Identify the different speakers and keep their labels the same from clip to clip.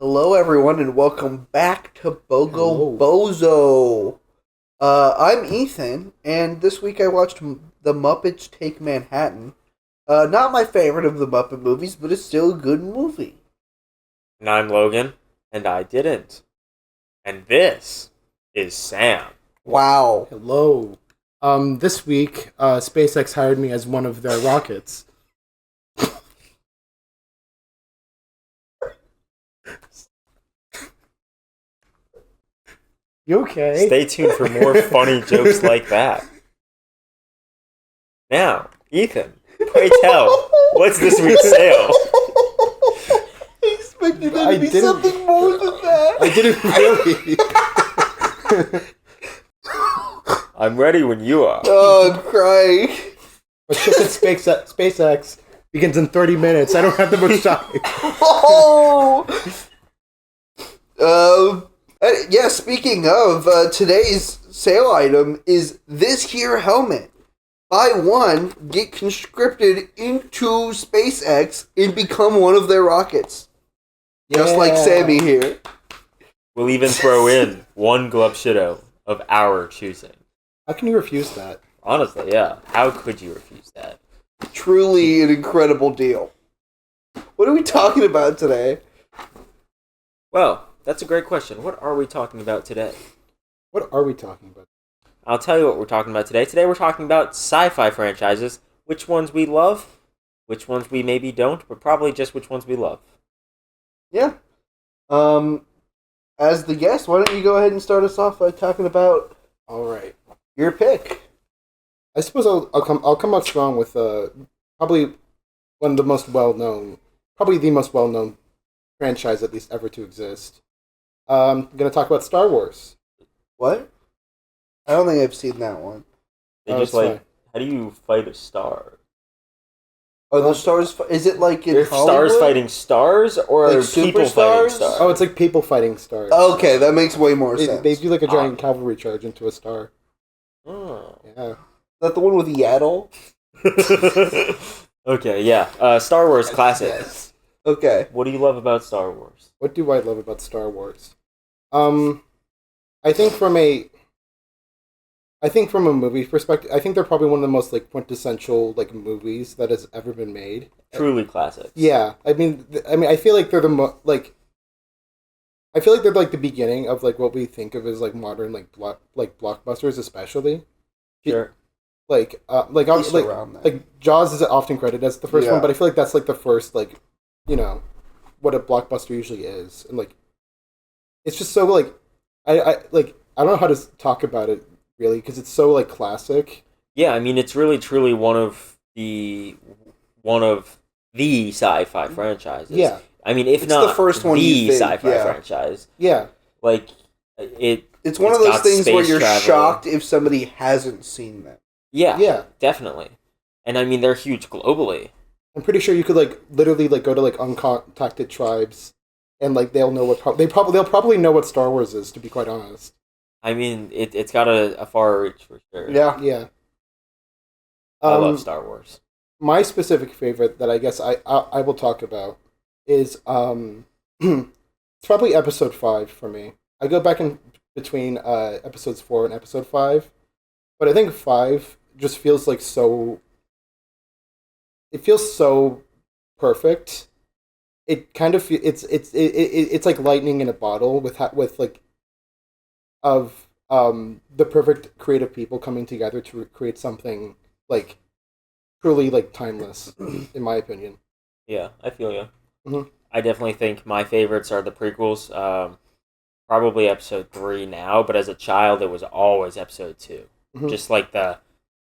Speaker 1: Hello, everyone, and welcome back to BOGO
Speaker 2: Hello.
Speaker 1: BOZO. I'm Ethan, and this week I watched The Muppets Take Manhattan. Not my favorite of the Muppet movies, but it's still a good movie.
Speaker 3: And I'm Logan, and I didn't. And this is Sam.
Speaker 1: Wow.
Speaker 2: Hello. This week, SpaceX hired me as one of their rockets. You okay?
Speaker 3: Stay tuned for more funny jokes like that. Now, Ethan, pray tell, what's this week's sale?
Speaker 1: I expected there to be
Speaker 2: didn't-
Speaker 1: something more than that.
Speaker 2: I didn't really.
Speaker 3: I'm ready when you are.
Speaker 1: Oh, I'm crying.
Speaker 2: But ship at SpaceX begins in 30 minutes. I don't have that much time.
Speaker 1: Oh! Yeah, speaking of, today's sale item is this here helmet. Buy one, get conscripted into SpaceX, and become one of their rockets. Just like Sammy here.
Speaker 3: We'll even throw in one Glupshido of our choosing.
Speaker 2: How can you refuse that?
Speaker 3: Honestly, yeah. How could you refuse that?
Speaker 1: Truly an incredible deal. What are we talking about today?
Speaker 3: Well, that's a great question. What are we talking about today?
Speaker 2: What are we talking about?
Speaker 3: I'll tell you what we're talking about today. Today we're talking about sci-fi franchises. Which ones we love, which ones we maybe don't, but probably just which ones we love.
Speaker 1: Yeah. As the guest, why don't you go ahead and start us off by talking about
Speaker 2: All right.
Speaker 1: your pick?
Speaker 2: I suppose I'll come out strong with probably one of the most well-known, probably the most well-known franchise at least ever to exist. I'm going to talk about Star Wars.
Speaker 1: What? I don't think I've seen that one.
Speaker 3: They
Speaker 2: Oh,
Speaker 3: just
Speaker 2: it's
Speaker 3: like, how do you fight a star?
Speaker 1: Are those stars? Is it like in
Speaker 3: They're
Speaker 1: Hollywood?
Speaker 3: stars fighting stars, or
Speaker 1: Like
Speaker 3: people fighting
Speaker 1: superstars?
Speaker 3: stars?
Speaker 2: Oh, it's like people fighting stars.
Speaker 1: Okay, that makes way more sense.
Speaker 2: They do like a giant
Speaker 3: Ah.
Speaker 2: cavalry charge into a star.
Speaker 3: Oh.
Speaker 2: Yeah.
Speaker 1: Is that the one with Yaddle?
Speaker 3: Okay, yeah. Star Wars classic.
Speaker 1: Yes. Okay.
Speaker 3: What do you love about Star Wars?
Speaker 2: What do I love about Star Wars? I think from a movie perspective, I think they're probably one of the most like quintessential like movies that has ever been made.
Speaker 3: Truly classic.
Speaker 2: Yeah, I mean, I feel like they're I feel like they're like the beginning of like what we think of as like modern like blockbusters, especially.
Speaker 3: Sure.
Speaker 2: Like
Speaker 1: At least around that.
Speaker 2: like Jaws is often credited as the first
Speaker 1: Yeah.
Speaker 2: one, but I feel like that's like the first like, you know, what a blockbuster usually is, and like, it's just so like, I don't know how to talk about it really because it's so like classic.
Speaker 3: Yeah, I mean, it's really truly one of the sci-fi franchises.
Speaker 2: Yeah,
Speaker 3: I mean, if
Speaker 1: It's
Speaker 3: not
Speaker 1: the first one
Speaker 3: the
Speaker 1: you think,
Speaker 3: sci-fi
Speaker 1: yeah.
Speaker 3: franchise,
Speaker 2: yeah,
Speaker 3: like
Speaker 1: It's one
Speaker 3: it's
Speaker 1: of those
Speaker 3: got
Speaker 1: things where
Speaker 3: space
Speaker 1: you're
Speaker 3: travel.
Speaker 1: shocked if somebody hasn't seen them.
Speaker 3: yeah,
Speaker 2: yeah.
Speaker 3: definitely. And I mean, they're huge globally.
Speaker 2: I'm pretty sure you could like literally like go to like uncontacted tribes, and like they'll know they'll probably know what Star Wars is. To be quite honest.
Speaker 3: I mean, it's got a far reach for sure.
Speaker 1: Yeah.
Speaker 2: Yeah.
Speaker 3: I love Star Wars.
Speaker 2: My specific favorite that I guess I will talk about is it's probably episode 5 for me. I go back in between episodes 4 and episode 5, but I think 5 just feels like so. It feels so perfect. It kind of it's like lightning in a bottle with like of the perfect creative people coming together to create something like truly like timeless in my opinion.
Speaker 3: Yeah, I feel you.
Speaker 2: Mhm.
Speaker 3: I definitely think my favorites are the prequels. Probably episode 3 now, but as a child, it was always episode 2.
Speaker 2: Mhm.
Speaker 3: Just like the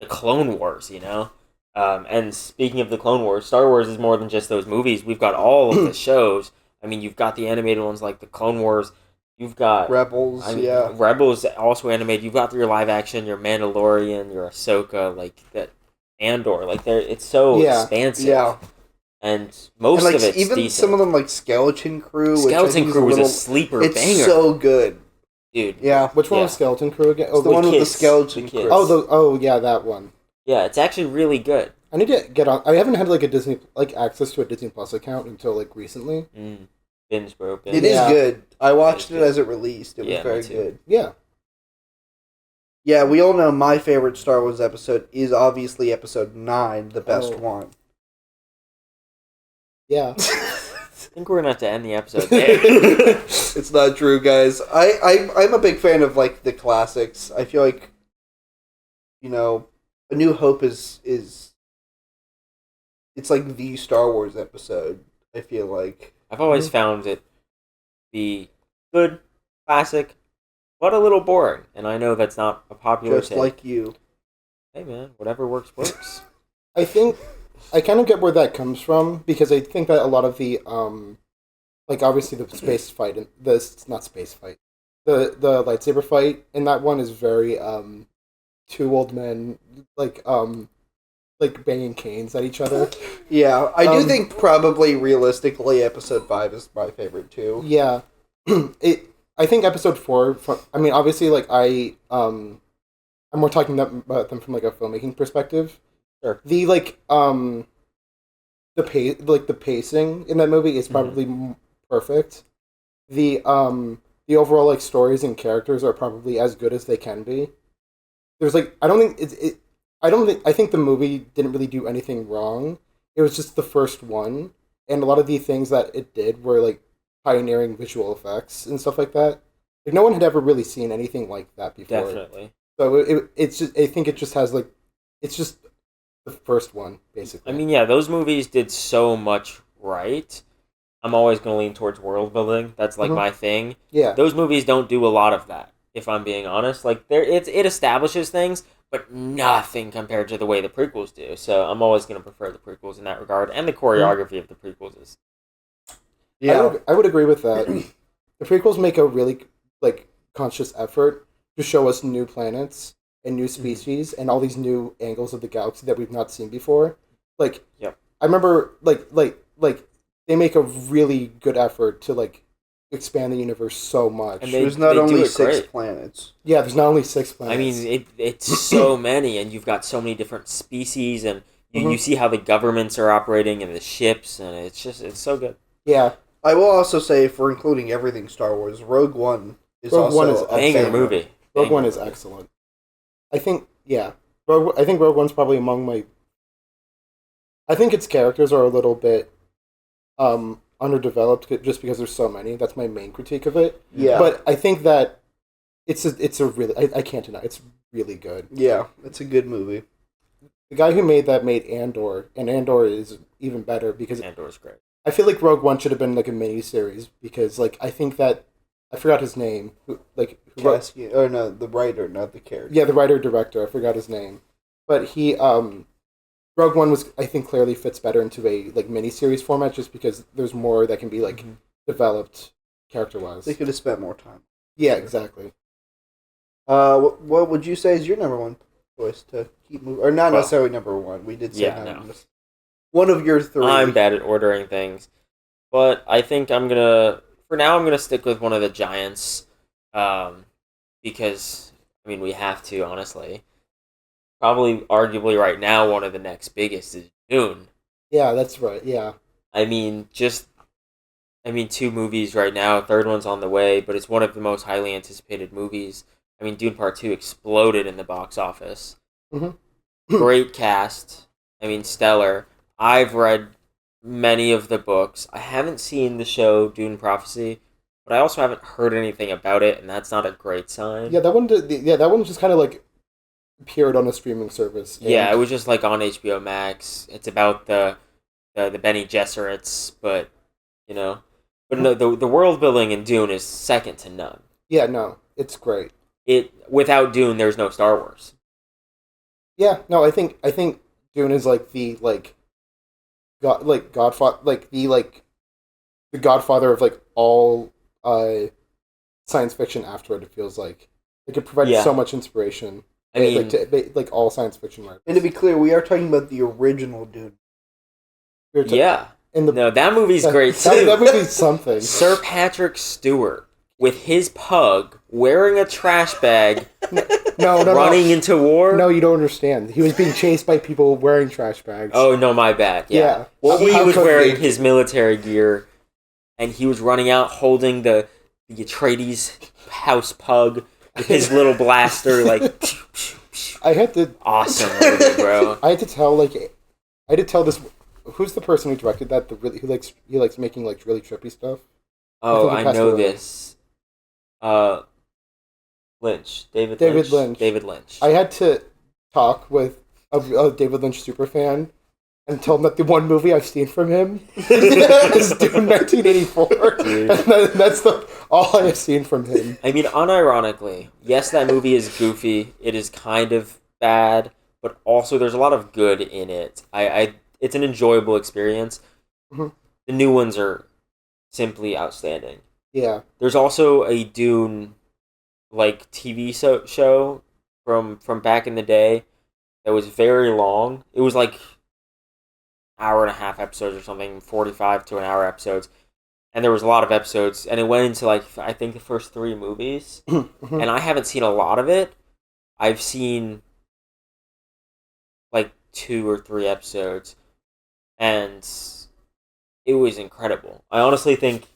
Speaker 3: Clone Wars, you know? And speaking of the Clone Wars, Star Wars is more than just those movies. We've got all of the shows. I mean, you've got the animated ones like the Clone Wars. You've got
Speaker 1: Rebels, yeah.
Speaker 3: Rebels also animated. You've got your live action, your Mandalorian, your Ahsoka, like that Andor. Like it's so
Speaker 2: Yeah.
Speaker 3: expansive.
Speaker 1: Yeah.
Speaker 3: And
Speaker 1: And
Speaker 3: most
Speaker 1: like
Speaker 3: of it's
Speaker 1: even
Speaker 3: decent.
Speaker 1: some of them like Skeleton Crew. Which I
Speaker 3: Skeleton
Speaker 1: think is
Speaker 3: Crew was a
Speaker 1: little,
Speaker 3: sleeper
Speaker 1: it's
Speaker 3: banger,
Speaker 1: so good.
Speaker 3: dude.
Speaker 1: Yeah.
Speaker 2: Which one
Speaker 3: Yeah.
Speaker 2: was Skeleton Crew again?
Speaker 1: It's the one with the
Speaker 3: kids.
Speaker 1: Skeleton
Speaker 3: The kids.
Speaker 1: Crew.
Speaker 2: Oh yeah, that one.
Speaker 3: Yeah, it's actually really good.
Speaker 2: I need to get on. I haven't had like a Disney like access to a Disney Plus account until like recently.
Speaker 3: Mm. binge broken.
Speaker 1: It is good. I watched it as it released. It was
Speaker 3: Yeah,
Speaker 1: very
Speaker 3: me too.
Speaker 1: good.
Speaker 2: Yeah.
Speaker 1: Yeah, we all know my favorite Star Wars episode is obviously episode 9, the best one.
Speaker 2: Yeah.
Speaker 3: I think we're gonna have to end the episode there.
Speaker 1: It's not true, guys. I'm a big fan of like the classics. I feel like, A New Hope is it's like the Star Wars episode. I feel like
Speaker 3: I've always found it be good, classic, but a little boring, and I know that's not a popular
Speaker 1: just
Speaker 3: take.
Speaker 1: like you.
Speaker 3: Hey man, whatever works works.
Speaker 2: I think I kind of get where that comes from because I think that a lot of the like obviously the space fight and not space fight, the lightsaber fight in that one is very two old men like banging canes at each other.
Speaker 1: Yeah, I do think probably realistically episode 5 is my favorite too.
Speaker 2: Yeah, I think episode 4. I mean, obviously, like I'm more talking about them from like a filmmaking perspective.
Speaker 3: Sure.
Speaker 2: The the pacing in that movie is probably perfect. The overall like stories and characters are probably as good as they can be. There's like I think the movie didn't really do anything wrong. It was just the first one, and a lot of the things that it did were like pioneering visual effects and stuff like that. Like no one had ever really seen anything like that before.
Speaker 3: Definitely.
Speaker 2: So it's just I think it just has like it's just the first one basically.
Speaker 3: I mean, yeah, those movies did so much right. I'm always going to lean towards world building. That's like my thing.
Speaker 2: Yeah.
Speaker 3: Those movies don't do a lot of that, if I'm being honest. Like it establishes things, but nothing compared to the way the prequels do. So I'm always going to prefer the prequels in that regard, and the choreography of the prequels is.
Speaker 1: Yeah,
Speaker 2: I would agree with that. The prequels make a really like conscious effort to show us new planets and new species and all these new angles of the galaxy that we've not seen before. Like,
Speaker 3: yep.
Speaker 2: I remember like they make a really good effort to like expand the universe so much.
Speaker 3: And
Speaker 1: there's not only 6
Speaker 3: great.
Speaker 1: planets.
Speaker 2: Yeah, there's not only 6 planets.
Speaker 3: I mean, it's so many, and you've got so many different species, and you see how the governments are operating and the ships, and it's so good.
Speaker 2: Yeah.
Speaker 1: I will also say, for including everything Star Wars, Rogue One is a
Speaker 3: banger movie.
Speaker 2: Rogue One is excellent. I think Rogue One's probably among my. I think its characters are a little bit underdeveloped just because there's so many. That's my main critique of it.
Speaker 1: Yeah.
Speaker 2: But I think that it's a really I can't deny it's really good.
Speaker 1: Yeah, it's a good movie.
Speaker 2: The guy who made that made Andor, and Andor is even better because
Speaker 3: Andor's great.
Speaker 2: I feel like Rogue One should have been like a mini series because like I think that I forgot his name. Who wrote,
Speaker 1: the writer, not the character.
Speaker 2: yeah, the writer director. I forgot his name, but he Rogue One was I think clearly fits better into a like mini series format just because there's more that can be like developed character wise.
Speaker 1: They could have spent more time.
Speaker 2: Yeah, exactly.
Speaker 1: What would you say is your number one choice to keep moving, or not necessarily number one? We did say one of your 3.
Speaker 3: I'm bad at ordering things, but I think I'm gonna stick with one of the giants, because I mean we have to honestly. Probably, arguably, right now one of the next biggest is Dune.
Speaker 2: Yeah, that's right. Yeah.
Speaker 3: I mean, 2 movies right now. Third one's on the way, but it's one of the most highly anticipated movies. I mean, Dune Part 2 exploded in the box office. Great cast. I mean, stellar. I've read many of the books. I haven't seen the show Dune Prophecy, but I also haven't heard anything about it, and that's not a great sign.
Speaker 2: Yeah, that one just kind of like appeared on a streaming service.
Speaker 3: Yeah, it was just like on HBO Max. It's about the Bene Gesserits, but no, the world building in Dune is second to none.
Speaker 2: Yeah, no, it's great.
Speaker 3: Without Dune, there's no Star Wars.
Speaker 2: Yeah, no, I think Dune is like the Godfather, the Godfather of like all science fiction. After it feels like it provides so much inspiration. I mean, to all science fiction writers.
Speaker 1: And to be clear, we are talking about the original Dune.
Speaker 3: No, that movie's great too.
Speaker 2: That movie's something.
Speaker 3: Sir Patrick Stewart with his pug wearing a trash bag, running into war.
Speaker 2: No, you don't understand. He was being chased by people wearing trash bags.
Speaker 3: Oh no, my bad. Yeah.
Speaker 2: Well,
Speaker 3: he was wearing his military gear, and he was running out holding the Atreides house pug with his little blaster, like.
Speaker 2: I had to
Speaker 3: Awesome movie, bro.
Speaker 2: I had to tell this. Who's the person who directed that? Who likes making like really trippy stuff.
Speaker 3: Oh,
Speaker 2: I
Speaker 3: I
Speaker 2: passed
Speaker 3: know
Speaker 2: away.
Speaker 3: this. Lynch. David
Speaker 2: Lynch.
Speaker 3: David Lynch.
Speaker 2: I had to talk with a David Lynch superfan and tell him that the one movie I've seen from him is Dune 1984.
Speaker 3: Dude.
Speaker 2: And that's all I have seen from him.
Speaker 3: I mean, unironically, yes, that movie is goofy. It is kind of bad, but also there's a lot of good in it. It's an enjoyable experience.
Speaker 2: Mm-hmm.
Speaker 3: The new ones are simply outstanding.
Speaker 2: Yeah.
Speaker 3: There's also a Dune like TV show from back in the day that was very long. It was like hour and a half episodes or something, 45 to an hour episodes. And there was a lot of episodes, and it went into like I think the first 3 movies.
Speaker 2: Mm-hmm.
Speaker 3: And I haven't seen a lot of it. I've seen like 2 or 3 episodes, and it was incredible. I honestly think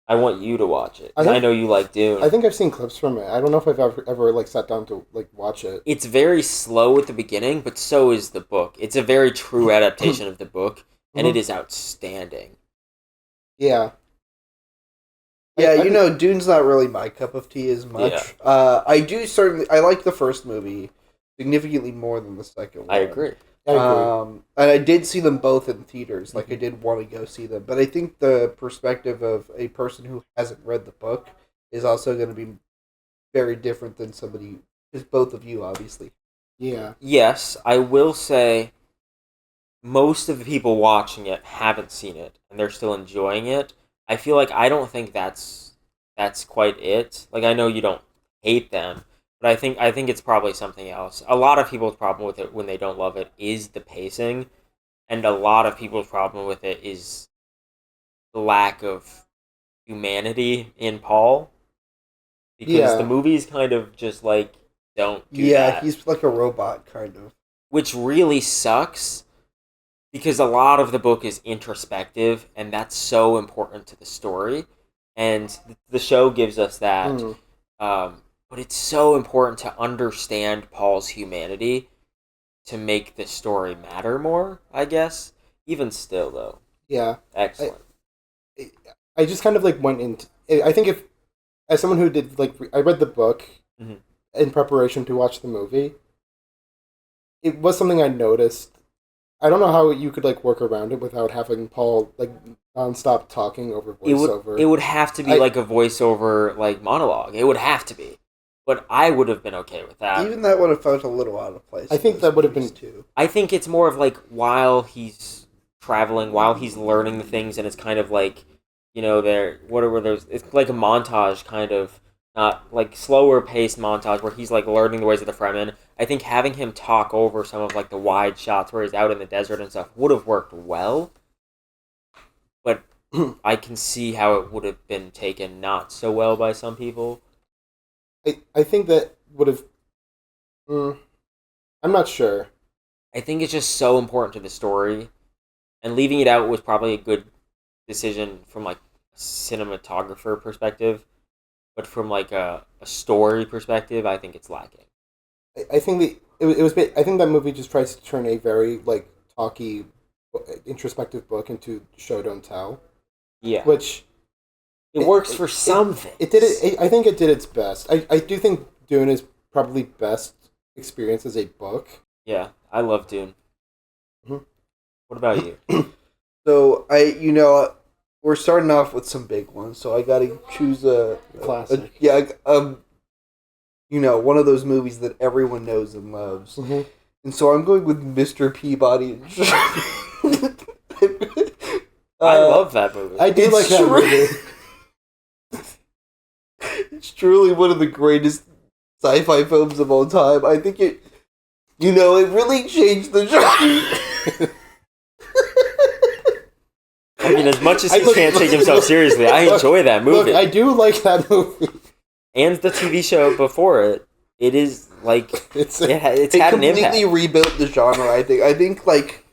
Speaker 3: I want you to watch it. I know you like Dune.
Speaker 2: I think I've seen clips from it. I don't know if I've ever like sat down to like watch it.
Speaker 3: It's very slow at the beginning, but so is the book. It's a very true adaptation of the book, and it is outstanding.
Speaker 2: Yeah.
Speaker 1: Yeah, Dune's not really my cup of tea as much.
Speaker 3: Yeah.
Speaker 1: I like the first movie significantly more than the second one.
Speaker 3: I agree.
Speaker 1: And I did see them both in theaters. Like, I did want to go see them. But I think the perspective of a person who hasn't read the book is also going to be very different than somebody, because both of you, obviously.
Speaker 2: Yeah.
Speaker 3: Yes, I will say most of the people watching it haven't seen it, and they're still enjoying it. I feel like I don't think that's quite it. Like, I know you don't hate them, but I think it's probably something else. A lot of people's problem with it when they don't love it is the pacing, and a lot of people's problem with it is the lack of humanity in Paul. Because the movies kind of just like don't do that.
Speaker 1: Yeah, he's like a robot, kind of.
Speaker 3: Which really sucks, because a lot of the book is introspective, and that's so important to the story. And the show gives us that. But it's so important to understand Paul's humanity to make the story matter more, I guess. Even still, though.
Speaker 2: Yeah.
Speaker 3: Excellent.
Speaker 2: I just kind of like went into... I think as someone who did like... I read the book in preparation to watch the movie. It was something I noticed. I don't know how you could like work around it without having Paul like nonstop talking over voiceover.
Speaker 3: It would have to be like a voiceover like monologue. It would have to be. But I would have been okay with that.
Speaker 1: Even that would have felt a little out of place.
Speaker 2: I think that would have been
Speaker 1: too.
Speaker 3: I think it's more of like while he's traveling, while he's learning the things, and it's kind of like, whatever those. It's like a montage, kind of, not like slower paced montage where he's like learning the ways of the Fremen. I think having him talk over some of like the wide shots where he's out in the desert and stuff would have worked well. But I can see how it would have been taken not so well by some people.
Speaker 2: I think that would have... I'm not sure.
Speaker 3: I think it's just so important to the story, and leaving it out was probably a good decision from like a cinematographer perspective, but from like a story perspective, I think it's lacking.
Speaker 2: I think I think that movie just tries to turn a very like talky, introspective book into show don't tell.
Speaker 3: Yeah,
Speaker 2: which
Speaker 3: it works for some things.
Speaker 2: It did it. I think it did its best. I do think Dune is probably best experience as a book.
Speaker 3: Yeah, I love Dune.
Speaker 2: Mm-hmm.
Speaker 3: What about you?
Speaker 1: So we're starting off with some big ones. So I got to choose a
Speaker 2: classic.
Speaker 1: One of those movies that everyone knows and loves.
Speaker 2: Mm-hmm.
Speaker 1: And so I'm going with Mr. Peabody.
Speaker 3: I love that movie.
Speaker 2: I do like that movie.
Speaker 1: It's truly one of the greatest sci-fi films of all time. I think it really changed the genre.
Speaker 3: I mean, as much as he can't take himself seriously, I enjoy that movie.
Speaker 2: Look, I do like that movie.
Speaker 3: And the TV show before it, it is like it's had an impact. It
Speaker 1: completely rebuilt the genre. I think like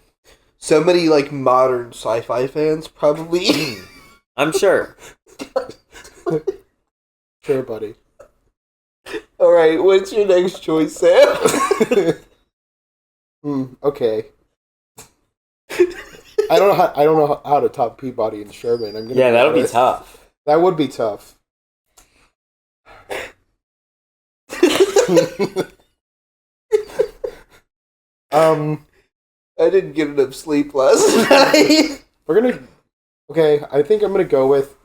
Speaker 1: so many like modern sci-fi fans probably
Speaker 3: I'm sure.
Speaker 2: Sure, buddy.
Speaker 1: All right, what's your next choice, Sam?
Speaker 2: Okay. I don't know how to top Peabody and Sherman. I'm gonna
Speaker 3: Yeah, that'll be
Speaker 2: honest.
Speaker 3: tough.
Speaker 2: That would be tough.
Speaker 1: I didn't get enough sleep last night.
Speaker 2: Okay, I think I'm gonna go with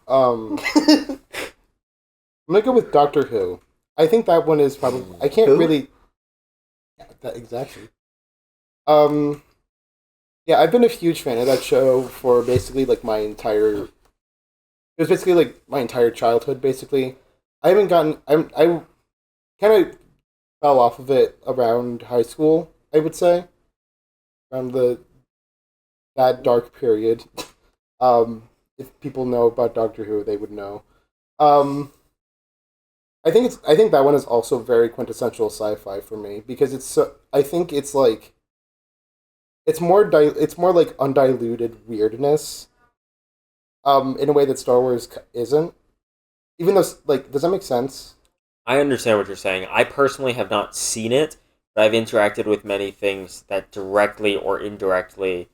Speaker 2: Doctor Who. I think that one is probably I can't
Speaker 1: Who?
Speaker 2: really that exactly. Yeah, I've been a huge fan of that show for basically like my entire. It was basically like my entire childhood. Basically, I haven't gotten. I kind of fell off of it around high school. I would say around that dark period. If people know about Doctor Who, they would know. I think that one is also very quintessential sci-fi for me because it's so. I think it's like. It's more like undiluted weirdness. In a way that Star Wars isn't. Even though, like, does that make sense?
Speaker 3: I understand what you're saying. I personally have not seen it, but I've interacted with many things that directly or indirectly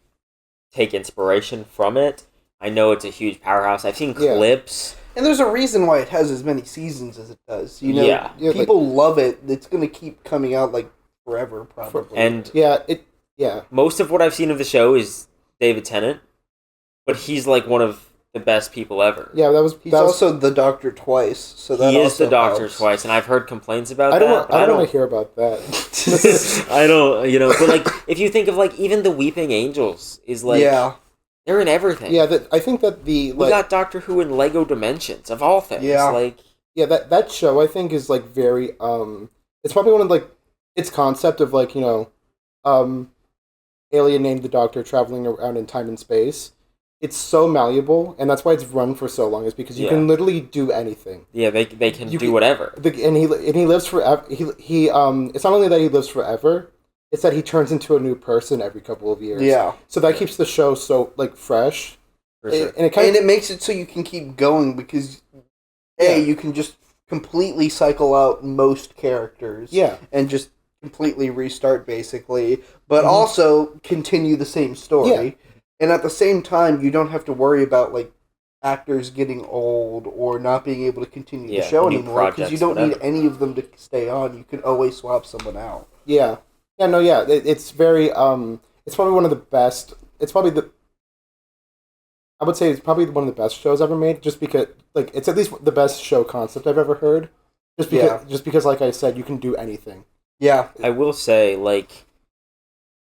Speaker 3: take inspiration from it. I know it's a huge powerhouse. I've seen clips.
Speaker 1: And there's a reason why it has as many seasons as it does. You know,
Speaker 3: Yeah,
Speaker 1: people love it. It's going to keep coming out, like, forever, probably.
Speaker 3: And
Speaker 2: yeah.
Speaker 3: Most of what I've seen of the show is David Tennant, but he's like one of the best people ever.
Speaker 2: Yeah,
Speaker 1: He's also the Doctor twice, so that
Speaker 3: he is
Speaker 1: also
Speaker 3: the Doctor
Speaker 1: helps.
Speaker 3: twice, and I've heard complaints about
Speaker 2: I
Speaker 3: that.
Speaker 2: I don't want to hear about that.
Speaker 3: I don't, but like if you think of like even the Weeping Angels is like they're in everything.
Speaker 2: Yeah, I think that
Speaker 3: we got Doctor Who in Lego Dimensions of all things.
Speaker 2: Yeah, that show I think is like very it's probably one of like its concept of like alien named the Doctor traveling around in time and space. It's so malleable, and that's why it's run for so long. Is because you can literally do anything.
Speaker 3: Yeah, they can do whatever.
Speaker 2: And he lives forever. He it's not only that he lives forever; it's that he turns into a new person every couple of years.
Speaker 1: Yeah.
Speaker 2: So that keeps the show so like fresh.
Speaker 3: For sure.
Speaker 2: And
Speaker 1: it makes it so you can keep going because you can just completely cycle out most characters.
Speaker 2: Yeah.
Speaker 1: And just completely restart basically, but also continue the same story.
Speaker 2: Yeah.
Speaker 1: And at the same time, you don't have to worry about like actors getting old or not being able to continue the show anymore because you don't need any of them to stay on. You can always swap someone out.
Speaker 2: Yeah. Yeah. No. Yeah. It's very. It's probably one of the best. It's probably I would say it's probably one of the best shows ever made. Just because, like, it's at least the best show concept I've ever heard. Just because, like I said, you can do anything.
Speaker 1: Yeah.
Speaker 3: I will say, like,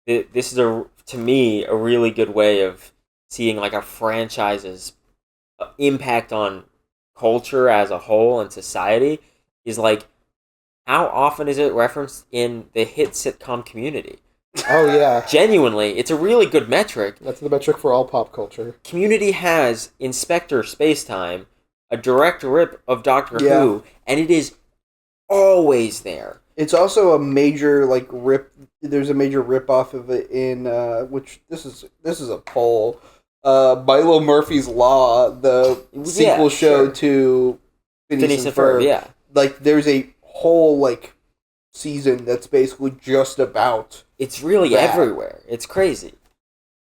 Speaker 3: this is to me a really good way of seeing like a franchise's impact on culture as a whole and society is like how often is it referenced in the hit sitcom Community?
Speaker 2: Oh yeah.
Speaker 3: Genuinely, it's a really good metric.
Speaker 2: That's the metric for all pop culture.
Speaker 3: Community has Inspector Spacetime, a direct rip of Doctor Who, and it is always there.
Speaker 1: It's also a major like rip. There's a major rip off of it in which this is a poll. Milo Murphy's Law, the sequel show to Phineas and Ferb.
Speaker 3: Yeah,
Speaker 1: like there's a whole like season that's basically just about.
Speaker 3: It's really everywhere. It's crazy.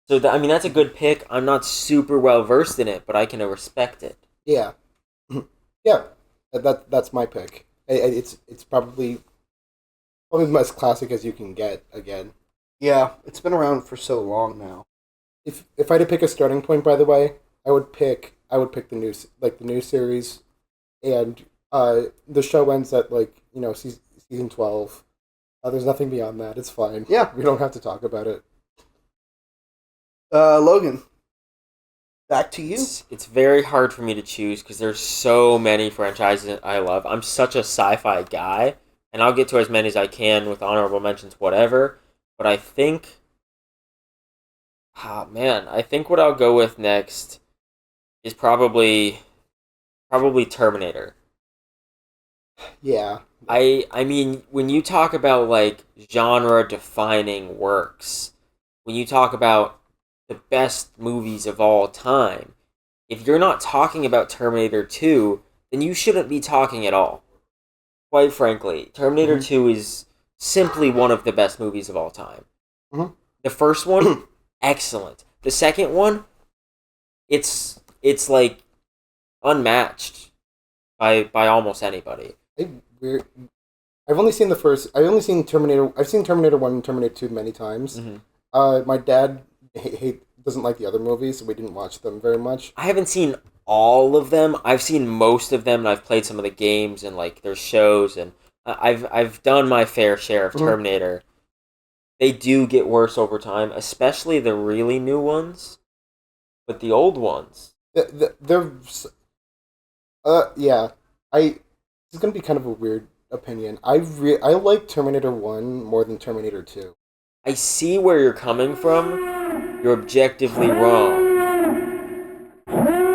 Speaker 3: So that's a good pick. I'm not super well versed in it, but I can respect it.
Speaker 2: Yeah, yeah. That's my pick. It's probably the most classic as you can get again.
Speaker 1: Yeah, it's been around for so long now.
Speaker 2: If I had to pick a starting point, by the way, I would pick the new series, and the show ends at season 12. There's nothing beyond that. It's fine.
Speaker 1: Yeah,
Speaker 2: we don't have to talk about it.
Speaker 1: Logan, back to you.
Speaker 3: It's very hard for me to choose because there's so many franchises I love. I'm such a sci-fi guy. And I'll get to as many as I can with honorable mentions, whatever. But I think... I think what I'll go with next is probably Terminator.
Speaker 2: Yeah.
Speaker 3: I mean, when you talk about, like, genre-defining works, when you talk about the best movies of all time, if you're not talking about Terminator 2, then you shouldn't be talking at all. Quite frankly, Terminator 2 is simply one of the best movies of all time. The first one, excellent. The second one, it's like unmatched by almost anybody.
Speaker 2: I've only seen the first. I've seen Terminator 1 and Terminator 2 many times. My dad doesn't like the other movies, so we didn't watch them very much.
Speaker 3: I haven't seen all of them. I've seen most of them, and I've played some of the games and like their shows, and I've done my fair share of Terminator. They do get worse over time, especially the really new ones, but the old ones.
Speaker 2: They're yeah. This is gonna be kind of a weird opinion. I like Terminator 1 more than Terminator 2.
Speaker 3: I see where you're coming from. You're objectively wrong.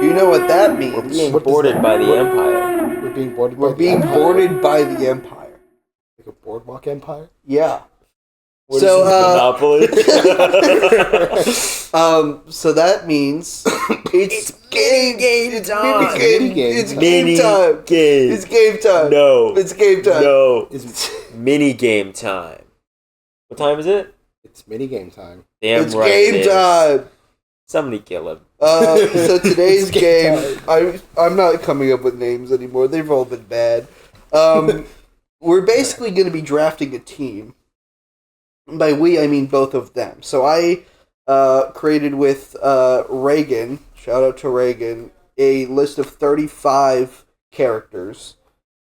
Speaker 1: You know what that means?
Speaker 3: We're being boarded by the Empire.
Speaker 2: We're being boarded.
Speaker 1: We're being boarded by the Empire.
Speaker 2: Like a boardwalk empire.
Speaker 1: Yeah.
Speaker 3: What so, Monopoly?
Speaker 1: So that means it's game time. It's game time. It's game time.
Speaker 3: No.
Speaker 1: It's game time.
Speaker 3: No. It's mini game time. What time is it?
Speaker 2: It's mini game time.
Speaker 3: Damn
Speaker 1: it's
Speaker 3: right
Speaker 1: game
Speaker 3: it is.
Speaker 1: time.
Speaker 3: Somebody kill him.
Speaker 1: So today's game, I'm not coming up with names anymore. They've all been bad. We're basically going to be drafting a team. By we, I mean both of them. So I created with Reagan, shout out to Reagan, a list of 35 characters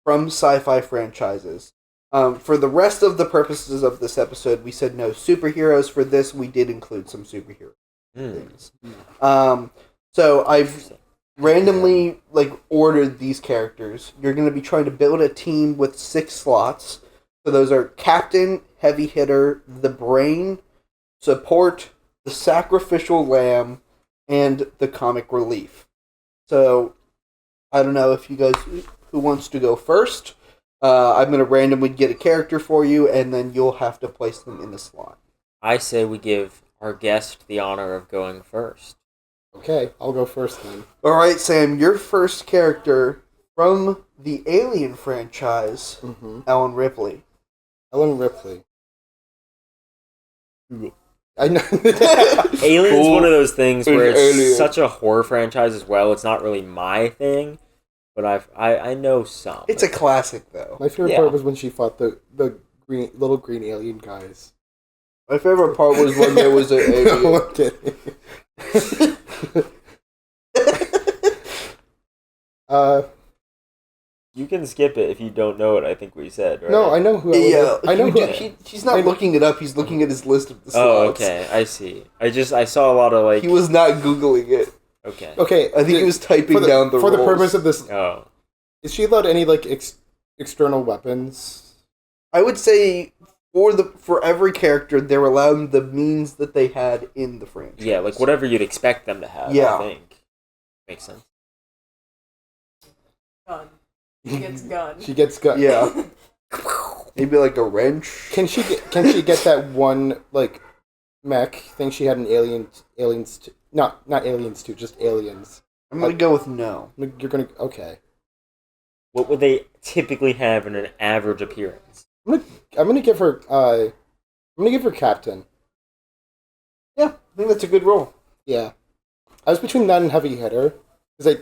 Speaker 1: from sci-fi franchises. For the rest of the purposes of this episode, we said no superheroes. For this, we did include some superhero things. So I've randomly ordered these characters. You're going to be trying to build a team with 6 slots. So those are Captain, Heavy Hitter, the Brain, Support, the Sacrificial Lamb, and the Comic Relief. So I don't know if you guys, who wants to go first. I'm going to randomly get a character for you, and then you'll have to place them in the slot.
Speaker 3: I say we give our guest the honor of going first.
Speaker 2: Okay, I'll go first then.
Speaker 1: Alright, Sam, your first character from the Alien franchise, Ellen Ripley.
Speaker 2: Ellen Ripley. I know.
Speaker 3: Alien's one of those things where it's such a horror franchise as well. It's not really my thing, but I know some.
Speaker 1: It's a classic, though.
Speaker 2: My favorite part was when she fought the little green alien guys.
Speaker 1: My favorite part was when there was an alien.
Speaker 2: No, I'm kidding.
Speaker 3: You can skip it if you don't know what I think we said, right?
Speaker 2: No, I know who.
Speaker 1: He's not looking it up. He's looking at his list of the slots.
Speaker 3: Oh, okay. I see. I saw a lot of
Speaker 1: He was not Googling it.
Speaker 3: Okay.
Speaker 2: Okay.
Speaker 1: I think he was typing down the
Speaker 2: for
Speaker 1: rules.
Speaker 2: the purpose of this.
Speaker 3: Oh.
Speaker 2: Is she allowed any external weapons?
Speaker 1: I would say for every character, they're allowed the means that they had in the franchise.
Speaker 3: Yeah, whatever you'd expect them to have.
Speaker 1: Yeah.
Speaker 3: I think makes sense.
Speaker 4: Gun. She gets gun.
Speaker 2: She gets gun.
Speaker 1: Yeah. Maybe a wrench.
Speaker 2: Can she get that one mech thing she had in Aliens 2? Not Aliens 2, just Aliens.
Speaker 1: I'm gonna go with no.
Speaker 2: You're gonna okay.
Speaker 3: What would they typically have in an average appearance?
Speaker 2: I'm gonna give her Captain.
Speaker 1: Yeah, I think that's a good roll.
Speaker 2: Yeah, I was between that and Heavy Hitter.
Speaker 3: There's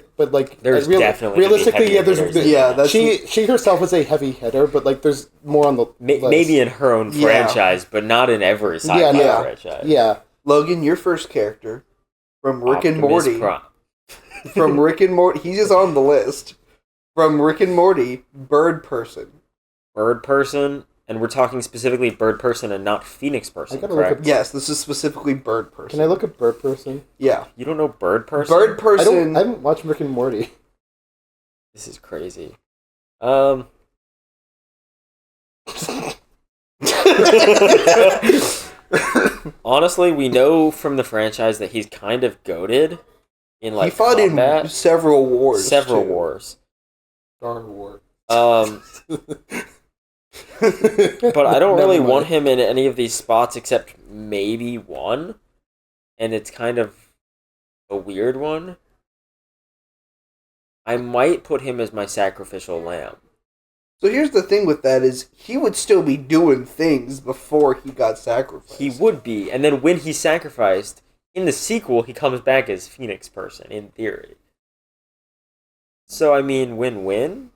Speaker 3: definitely
Speaker 2: realistically,
Speaker 3: that's
Speaker 2: she herself is a heavy hitter, but there's more on the list.
Speaker 3: Maybe in her own franchise, but not in every sci-fi franchise.
Speaker 2: Yeah,
Speaker 1: Logan, your first character from Rick and Morty.
Speaker 3: Prime.
Speaker 1: From Rick and Morty, he's just on the list. From Rick and Morty, Bird Person.
Speaker 3: Bird Person, and we're talking specifically Bird Person and not Phoenix Person, correct?
Speaker 1: Yes, this is specifically Bird Person.
Speaker 2: Can I look at Bird Person?
Speaker 1: Yeah.
Speaker 3: You don't know Bird Person?
Speaker 1: Bird Person...
Speaker 2: I haven't watched Rick and Morty.
Speaker 3: This is crazy. Honestly, we know from the franchise that he's kind of goated in
Speaker 1: he fought
Speaker 3: combat.
Speaker 1: In several wars.
Speaker 3: Wars.
Speaker 2: Star Wars.
Speaker 3: But I don't really want him in any of these spots except maybe one, and it's kind of a weird one. I might put him as my sacrificial lamb.
Speaker 1: So here's the thing with that is he would still be doing things before he got sacrificed.
Speaker 3: He would be, and then when he's sacrificed, in the sequel, he comes back as Phoenix person, in theory. So, I mean, win-win?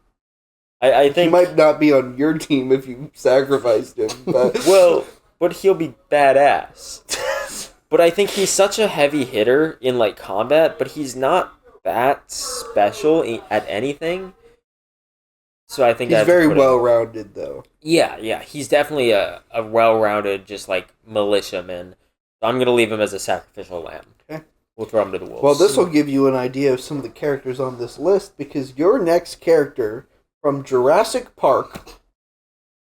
Speaker 3: I think...
Speaker 1: He might not be on your team if you sacrificed him, but...
Speaker 3: Well, but he'll be badass. But I think he's such a heavy hitter in, like, combat, but he's not that special at anything. So I think
Speaker 1: he's very well-rounded, though.
Speaker 3: Yeah, he's definitely a well-rounded, just, like, militiaman. So I'm going to leave him as a sacrificial lamb.
Speaker 1: Okay.
Speaker 3: We'll throw him to the wolves.
Speaker 1: Well, this will give you an idea of some of the characters on this list, because your next character from Jurassic Park,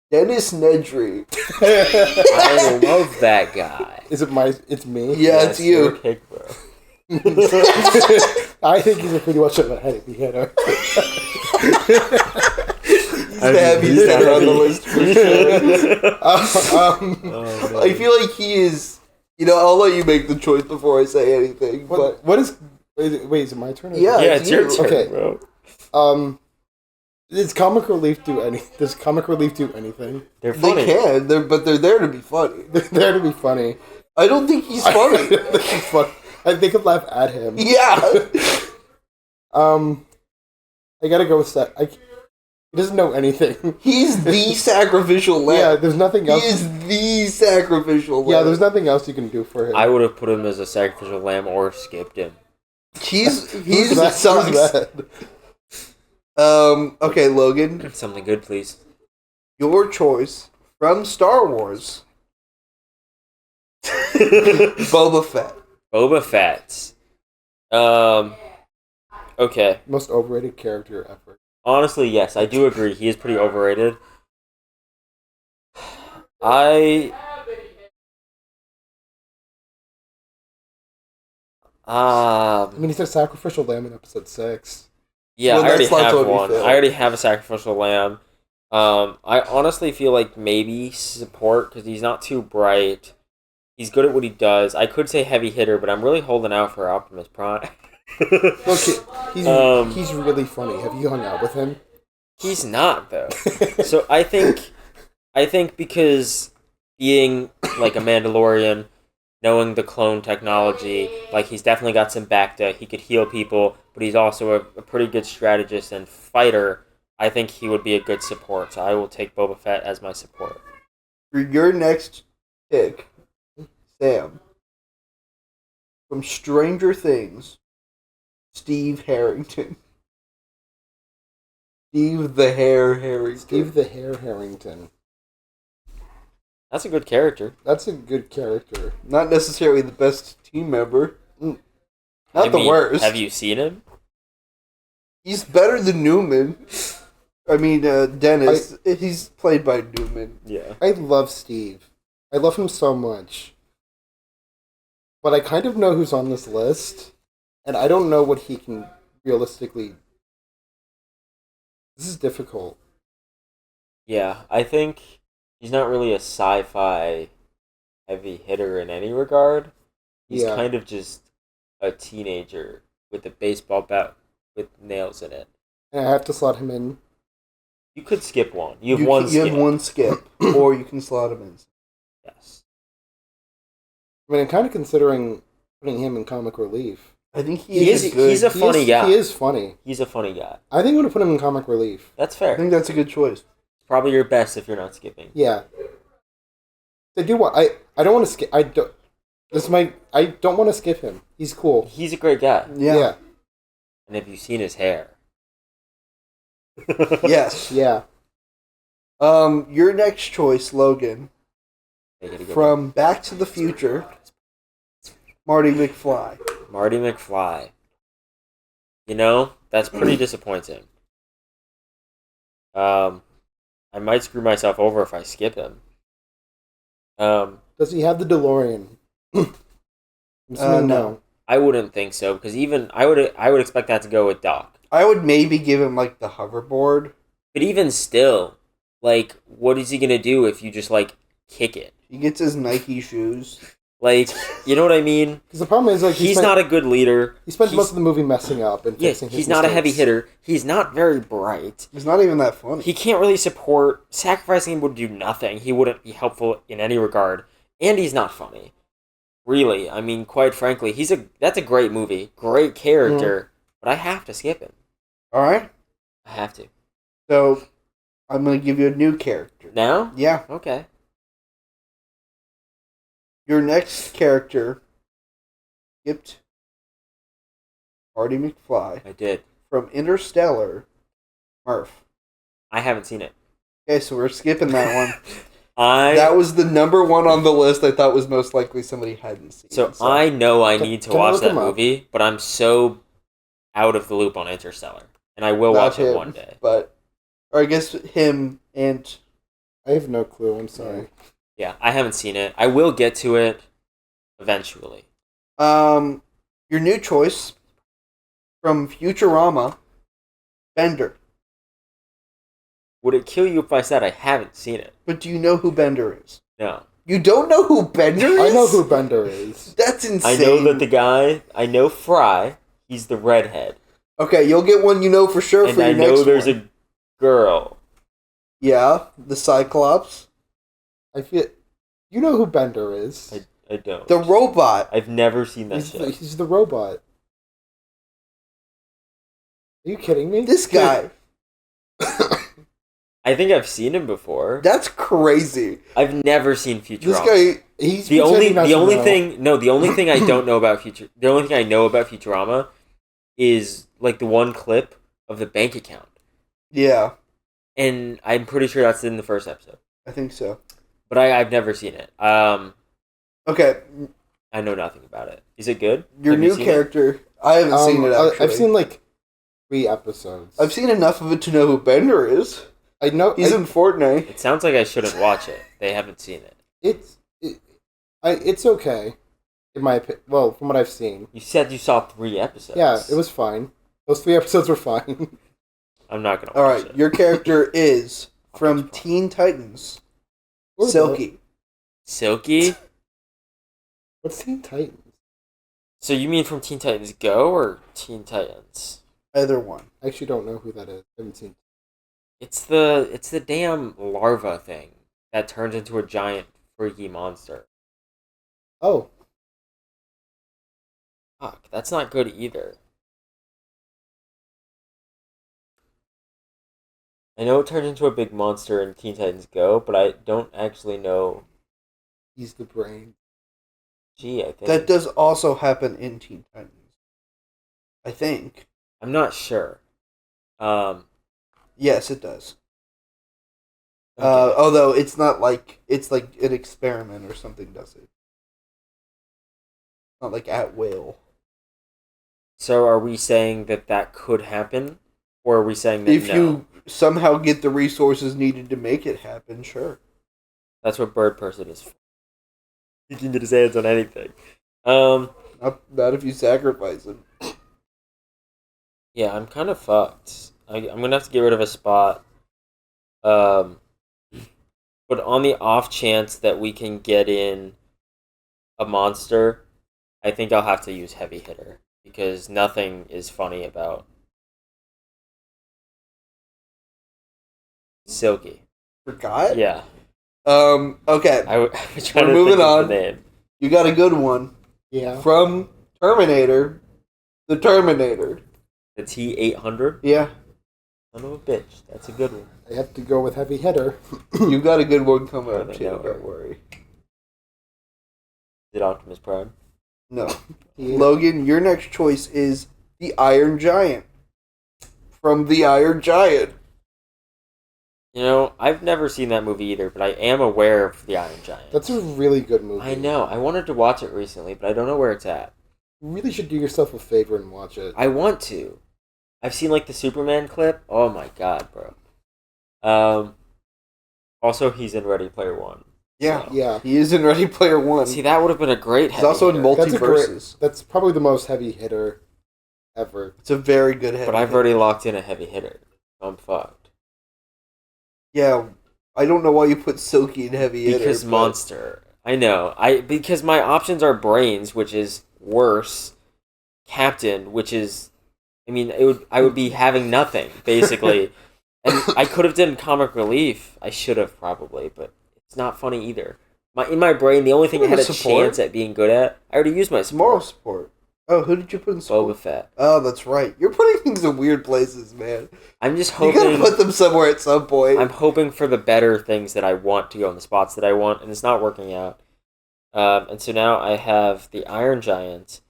Speaker 1: Dennis Nedry.
Speaker 3: I love that guy.
Speaker 2: Is it my... It's me?
Speaker 1: Yeah, it's you.
Speaker 3: Your pick, bro.
Speaker 2: I think he's pretty much a heavy hitter.
Speaker 1: He's the heaviest hitter on the list for sure. I feel like he is... You know, I'll let you make the choice before I say anything. But
Speaker 2: what is... Wait, is it my turn?
Speaker 1: Yeah,
Speaker 3: it's your turn,
Speaker 2: okay.
Speaker 3: bro.
Speaker 2: Does Comic Relief do anything?
Speaker 3: They're funny.
Speaker 1: They can, but they're there to be funny.
Speaker 2: They're there to be funny.
Speaker 1: I don't think he's funny.
Speaker 2: I don't think he's funny. I think I'd laugh at him.
Speaker 1: Yeah.
Speaker 2: I gotta go with that. He doesn't know anything.
Speaker 1: He's the sacrificial lamb.
Speaker 2: Yeah, there's nothing else.
Speaker 1: He is the sacrificial lamb.
Speaker 2: Yeah, there's nothing else you can do for him.
Speaker 3: I would have put him as a sacrificial lamb or skipped him.
Speaker 1: He's
Speaker 2: Who's
Speaker 1: sucks.
Speaker 2: that?
Speaker 1: Okay, Logan.
Speaker 3: Something good, please.
Speaker 1: Your choice from Star Wars. Boba Fett.
Speaker 3: Boba Fett. Okay.
Speaker 2: Most overrated character ever.
Speaker 3: Honestly, yes, I do agree. He is pretty overrated. I
Speaker 2: mean, he's a sacrificial lamb in episode 6.
Speaker 3: Yeah,
Speaker 1: Well,
Speaker 3: I already
Speaker 1: that's not
Speaker 3: have
Speaker 1: totally
Speaker 3: one.
Speaker 1: fair.
Speaker 3: I already have a sacrificial lamb. I honestly feel like maybe support because he's not too bright. He's good at what he does. I could say heavy hitter, but I'm really holding out for Optimus Prime.
Speaker 2: Okay, he's really funny. Have you hung out with him?
Speaker 3: He's not though. So I think because being like a Mandalorian, knowing the clone technology, like he's definitely got some bacta. He could heal people, but he's also a pretty good strategist and fighter. I think he would be a good support. So I will take Boba Fett as my support.
Speaker 1: For your next pick, Sam, from Stranger Things, Steve Harrington. Steve the Hair Harrington.
Speaker 2: Steve the Hair Harrington.
Speaker 3: That's a good character.
Speaker 2: That's a good character.
Speaker 1: Not necessarily the best team member. Not the worst.
Speaker 3: Have you seen him?
Speaker 1: He's better than Newman. I mean, Dennis. He's played by Newman.
Speaker 3: Yeah.
Speaker 2: I love Steve. I love him so much. But I kind of know who's on this list, and I don't know what he can realistically... This is difficult.
Speaker 3: Yeah, I think he's not really a sci-fi heavy hitter in any regard. He's kind of just a teenager with a baseball bat with nails in it.
Speaker 2: And I have to slot him in.
Speaker 3: You could skip one. You have one skip.
Speaker 1: You have one skip, or you can slot him in.
Speaker 3: Yes.
Speaker 2: I mean, I'm kind of considering putting him in Comic Relief.
Speaker 1: I think he's
Speaker 3: a funny guy.
Speaker 2: He is funny.
Speaker 3: He's a funny guy.
Speaker 2: I think I'm going to put him in Comic Relief.
Speaker 3: That's
Speaker 1: I
Speaker 3: fair.
Speaker 1: think that's a good choice.
Speaker 3: It's probably your best if you're not skipping.
Speaker 2: Yeah. I do want... I don't want to skip... I don't want to skip him. He's cool.
Speaker 3: He's a great guy.
Speaker 1: Yeah.
Speaker 3: And have you seen his hair?
Speaker 1: Yes.
Speaker 2: Yeah.
Speaker 1: Your next choice, Logan,
Speaker 3: Make it a good
Speaker 1: from Back to the Future, Marty McFly.
Speaker 3: Marty McFly. You know, that's pretty disappointing. I might screw myself over if I skip him.
Speaker 2: Does he have the DeLorean? I'm assuming no.
Speaker 3: I wouldn't think so because even I would expect that to go with Doc.
Speaker 1: I would maybe give him like the hoverboard.
Speaker 3: But even still, like, what is he gonna do if you just like kick it?
Speaker 1: He gets his Nike shoes.
Speaker 3: Like, you know what I mean?
Speaker 2: Because the problem is, like,
Speaker 3: he's not a good leader.
Speaker 2: He spends most of the movie messing up and fixing his
Speaker 3: he's not a heavy
Speaker 2: mistakes.
Speaker 3: hitter. He's not very bright.
Speaker 1: He's not even that funny.
Speaker 3: He can't really support. Sacrificing him would do nothing. He wouldn't be helpful in any regard. And he's not funny. Really. I mean, quite frankly, that's a great movie. Great character. But I have to skip him.
Speaker 1: Alright.
Speaker 3: I have to.
Speaker 1: So, I'm going to give you a new character.
Speaker 3: Now?
Speaker 1: Yeah.
Speaker 3: Okay.
Speaker 1: Your next character skipped Marty McFly
Speaker 3: I did.
Speaker 1: from Interstellar, Murph.
Speaker 3: I haven't seen it.
Speaker 1: Okay, so we're skipping that one.
Speaker 3: I
Speaker 1: That was the number one on the list I thought was most likely somebody hadn't seen.
Speaker 3: So I know I need to
Speaker 2: Can I
Speaker 3: watch
Speaker 2: look
Speaker 3: that
Speaker 2: him up?
Speaker 3: movie, but I'm so out of the loop on Interstellar. And I will
Speaker 1: Not
Speaker 3: watch it
Speaker 1: him,
Speaker 3: one day.
Speaker 1: But, or I guess him and...
Speaker 2: I have no clue. I'm sorry.
Speaker 3: Yeah, I haven't seen it. I will get to it eventually.
Speaker 1: Your new choice from Futurama, Bender.
Speaker 3: Would it kill you if I said I haven't seen it?
Speaker 1: But do you know who Bender is?
Speaker 3: No.
Speaker 1: You don't know who Bender is?
Speaker 2: I know who Bender is.
Speaker 1: That's insane.
Speaker 3: I know that the guy, I know Fry, he's the redhead.
Speaker 1: Okay, you'll get one you know for sure
Speaker 3: And
Speaker 1: for your
Speaker 3: I know
Speaker 1: next
Speaker 3: there's
Speaker 1: one.
Speaker 3: a girl.
Speaker 1: Yeah, the Cyclops.
Speaker 2: I feel. You know who Bender is.
Speaker 3: I don't.
Speaker 1: The robot.
Speaker 3: I've never seen that
Speaker 2: He's
Speaker 3: show.
Speaker 2: he's the robot. Are you kidding me?
Speaker 1: This guy.
Speaker 3: I think I've seen him before.
Speaker 1: That's crazy.
Speaker 3: I've never seen Futurama.
Speaker 1: This guy...
Speaker 2: He's
Speaker 3: The only
Speaker 2: pretending not to know.
Speaker 3: thing I don't know about the only thing I know about Futurama is like the one clip of the bank account.
Speaker 1: Yeah,
Speaker 3: And I'm pretty sure that's in the first episode.
Speaker 1: I think so.
Speaker 3: But I've never seen it.
Speaker 1: Okay,
Speaker 3: I know nothing about it. Is it good?
Speaker 1: your
Speaker 3: Have you
Speaker 1: new
Speaker 3: seen
Speaker 1: character... I haven't seen it, actually.
Speaker 2: I've seen like 3 episodes.
Speaker 1: I've seen enough of it to know who Bender is.
Speaker 2: I know
Speaker 1: He's in Fortnite.
Speaker 3: it? It sounds like I shouldn't watch it. They haven't seen it.
Speaker 2: It's okay. In my opinion, well, from what I've seen,
Speaker 3: You said you saw 3 episodes.
Speaker 2: yeah, it was fine. Those 3 episodes were fine.
Speaker 3: I'm not gonna watch
Speaker 1: Alright,
Speaker 3: it.
Speaker 1: your character is from Teen Titans.
Speaker 2: Or
Speaker 1: Silky.
Speaker 3: Silky?
Speaker 2: What's Teen Titans?
Speaker 3: So you mean from Teen Titans Go or Teen Titans?
Speaker 1: Either one.
Speaker 2: I actually don't know who that is. I haven't seen.
Speaker 3: It's the damn larva thing that turns into a giant freaky monster.
Speaker 2: Oh,
Speaker 3: Fuck, that's not good either. I know it turns into a big monster in Teen Titans Go, but I don't actually know.
Speaker 2: he's the brain.
Speaker 3: Gee, I think
Speaker 1: That does also happen in Teen Titans. I think.
Speaker 3: I'm not sure.
Speaker 1: Yes, it does.
Speaker 3: Okay.
Speaker 1: Although it's not like it's like an experiment or something does it. Not like at will.
Speaker 3: So are we saying that could happen, or are we saying that
Speaker 1: If
Speaker 3: no?
Speaker 1: you somehow get the resources needed to make it happen, sure.
Speaker 3: That's what Bird Person is for. He can get his hands on anything.
Speaker 1: Not if you sacrifice him.
Speaker 3: Yeah, I'm kind of fucked. I'm gonna have to get rid of a spot. But on the off chance that we can get in a monster, I think I'll have to use Heavy Hitter because nothing is funny about Silky.
Speaker 1: Forgot?
Speaker 3: Yeah,
Speaker 1: Okay.
Speaker 3: I was trying
Speaker 1: We're
Speaker 3: to
Speaker 1: moving
Speaker 3: think of
Speaker 1: on.
Speaker 3: the name.
Speaker 1: You got a good one.
Speaker 2: Yeah.
Speaker 1: From Terminator. The Terminator.
Speaker 3: The T-800.
Speaker 1: Yeah.
Speaker 3: Son of a bitch. That's a good one.
Speaker 2: I have to go with heavy hitter.
Speaker 1: You got a good one coming up
Speaker 3: I
Speaker 1: too,
Speaker 3: know.
Speaker 1: don't worry.
Speaker 3: Is it Optimus Prime?
Speaker 1: No.
Speaker 2: Yeah.
Speaker 1: Logan, your next choice is the Iron Giant. From the Iron Giant.
Speaker 3: You know, I've never seen that movie either, but I am aware of the Iron Giant.
Speaker 2: That's a really good movie.
Speaker 3: I know. I wanted to watch it recently, but I don't know where it's at.
Speaker 2: You really should do yourself a favor and watch it.
Speaker 3: I want to. I've seen like the Superman clip. Oh my god, bro. Also, he's in Ready Player One.
Speaker 1: Yeah.
Speaker 2: Yeah.
Speaker 1: He is in Ready Player One.
Speaker 3: See, that would have been a great.
Speaker 1: He's also in
Speaker 3: heavy hitter.
Speaker 1: Multiverses.
Speaker 2: That's probably the most heavy hitter ever.
Speaker 1: It's a very good heavy
Speaker 3: But I've
Speaker 1: hitter.
Speaker 3: already locked in a heavy hitter. I'm fucked.
Speaker 1: Yeah. I don't know why you put Silky in heavy hitter.
Speaker 3: Because
Speaker 1: but-
Speaker 3: monster. I know. Because my options are Brains, which is worse, Captain, which is, I mean, I would be having nothing basically, and I could have done Comic Relief. I should have probably, but it's not funny either. In my brain, the only thing I had a chance at being good at, I already used my support.
Speaker 1: Moral support. Oh, who did you put in support?
Speaker 3: Boba Fett.
Speaker 1: Oh, that's right. You're putting things in weird places, man.
Speaker 3: I'm just hoping...
Speaker 1: You gotta put them somewhere at some point.
Speaker 3: I'm hoping for the better things that I want to go in the spots that I want, and it's not working out. And so now I have the Iron Giant.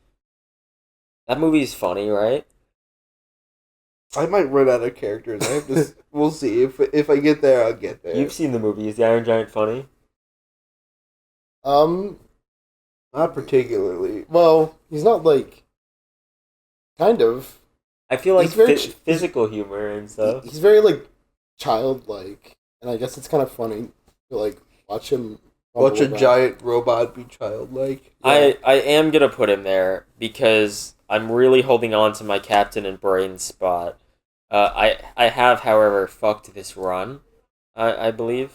Speaker 3: That movie's funny, right?
Speaker 1: I might run out of characters. I have to... We'll see. If I get there, I'll get there.
Speaker 3: You've seen the movie. Is the Iron Giant funny?
Speaker 1: Not particularly.
Speaker 2: Well, he's not like... Kind of.
Speaker 3: I feel like
Speaker 2: He's very
Speaker 3: physical humor and stuff.
Speaker 2: He's very, like, childlike. And I guess it's kind of funny to, like, watch him...
Speaker 1: Watch a giant robot be childlike.
Speaker 3: Yeah. I am going to put him there because I'm really holding on to my Captain and Brain spot. I have, however, fucked this run, I believe.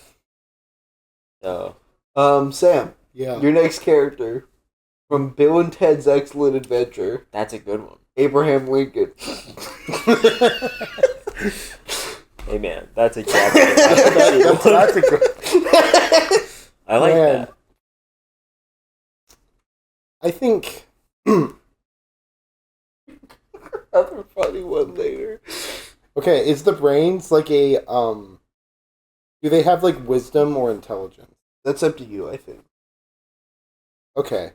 Speaker 3: So...
Speaker 1: Sam.
Speaker 2: Yeah.
Speaker 1: Your next character from Bill and Ted's Excellent Adventure.
Speaker 3: That's a good one.
Speaker 1: Abraham Lincoln.
Speaker 3: Hey man, that's a Captain.
Speaker 2: That's a good...
Speaker 3: I like
Speaker 2: Man.
Speaker 3: that.
Speaker 2: I think...
Speaker 1: Another funny one later.
Speaker 2: Okay, is the brains like a, do they have, like, wisdom or intelligence?
Speaker 1: That's up to you, I think.
Speaker 2: Okay.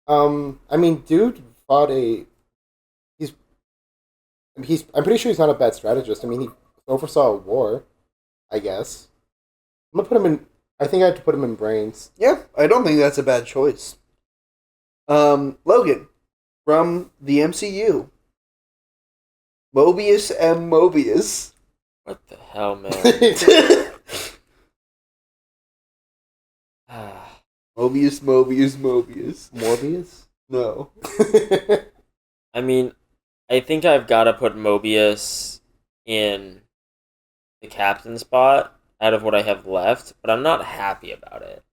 Speaker 2: I mean, dude fought a... I'm pretty sure he's not a bad strategist. I mean, he oversaw a war, I guess. I'm gonna put him in... I think I have to put him in brains.
Speaker 1: Yeah, I don't think that's a bad choice. Logan, from the MCU. Mobius M. Mobius.
Speaker 3: What the hell, man?
Speaker 1: Mobius.
Speaker 2: Morbius?
Speaker 1: No.
Speaker 3: I mean, I think I've got to put Mobius in the captain spot out of what I have left, but I'm not happy about it.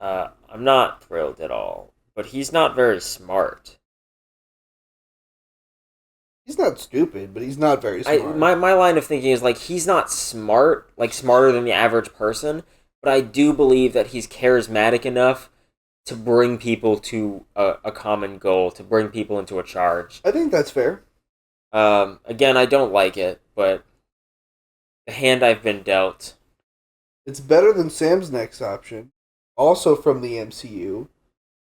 Speaker 3: I'm not thrilled at all, but he's not very smart.
Speaker 1: He's not stupid, but he's not very smart.
Speaker 3: My line of thinking is, like, he's not smart, like, smarter than the average person, but I do believe that he's charismatic enough to bring people to a common goal, to bring people into a charge.
Speaker 1: I think that's fair.
Speaker 3: Again, I don't like it, but the hand I've been dealt.
Speaker 1: It's better than Sam's next option, also from the MCU.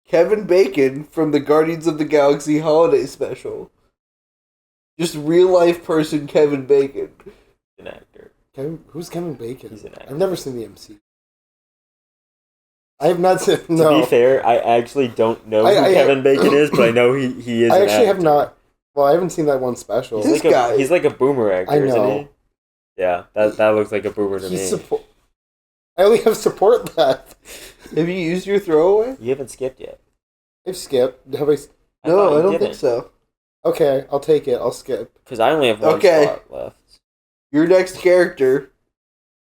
Speaker 1: Kevin Bacon from the Guardians of the Galaxy Holiday Special. Just real-life person Kevin Bacon.
Speaker 3: An actor.
Speaker 2: Who's Kevin Bacon?
Speaker 3: He's an actor.
Speaker 2: I've never seen the MC. I have not seen... No.
Speaker 3: To be fair, I actually don't know who Kevin Bacon is, but I know he is
Speaker 2: I
Speaker 3: an
Speaker 2: actually have
Speaker 3: actor.
Speaker 2: not... Well, I haven't seen that one special.
Speaker 3: He's like a boomer actor,
Speaker 2: I know.
Speaker 3: isn't he? Yeah, that looks like a boomer to me.
Speaker 2: I only have support left.
Speaker 1: Have you used your throwaway?
Speaker 3: You haven't skipped yet.
Speaker 2: I've skipped. Have I...
Speaker 1: No, I don't
Speaker 3: didn't.
Speaker 1: think so.
Speaker 2: Okay, I'll take it. I'll skip.
Speaker 3: Because I only have one spot left.
Speaker 1: Your next character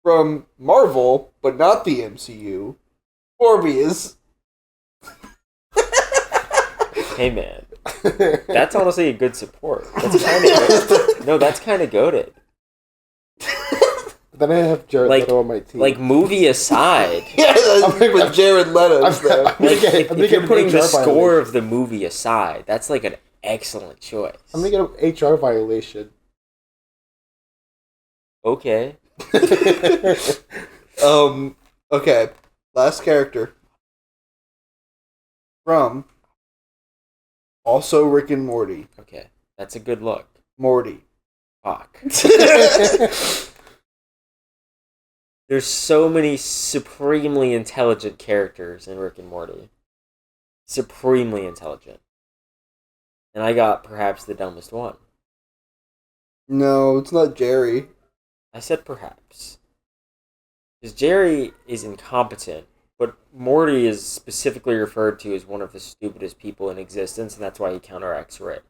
Speaker 1: from Marvel, but not the MCU, Morbius.
Speaker 3: Hey man, that's honestly a good support. That's kind of no, that's kind of goated.
Speaker 2: Then I have Jared Leto on my team.
Speaker 3: Like, movie aside,
Speaker 1: Yeah, with Jared Leto.
Speaker 3: if you're putting the score of the movie aside, that's like an excellent choice.
Speaker 2: I'm gonna get an HR violation.
Speaker 3: Okay.
Speaker 1: Okay. Last character. From also Rick and Morty.
Speaker 3: Okay. That's a good look.
Speaker 1: Morty.
Speaker 3: Fuck. There's so many supremely intelligent characters in Rick and Morty. Supremely intelligent. And I got perhaps the dumbest one.
Speaker 1: No, it's not Jerry.
Speaker 3: I said perhaps. Because Jerry is incompetent, but Morty is specifically referred to as one of the stupidest people in existence, and that's why he counteracts Rick.